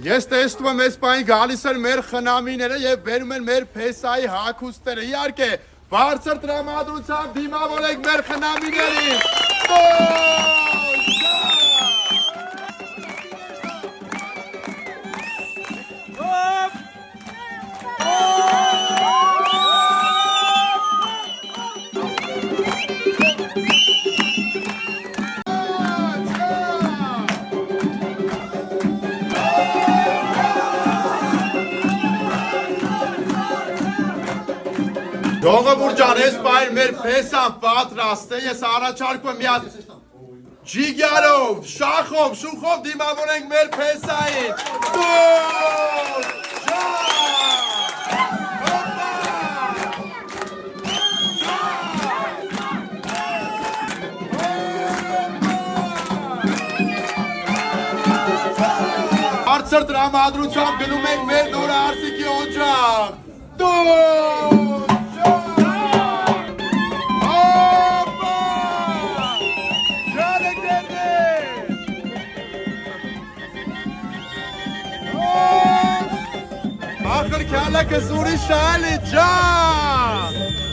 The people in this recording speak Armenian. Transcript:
Ես տեսնում եմ այս պահին գալիս են մեր խնամիները եւ բերում են մեր փեսայի հագուստները։ Իհարկե, բարձր տրամադրությամբ դիմավորեք մեր խնամիներին։ Ժողովուրդ ջան, այս պահին մեր փեսան պատրաստ է, ես առաջարկում եմ մի հատ ջիգարով, շախով, շուխով դիմավորենք մեր փեսային։ Բարձր տրամադրությամբ գնում ենք մեր նոր արսիկի օջախ։ Ախր քալակը զուրիշ ալի ջան։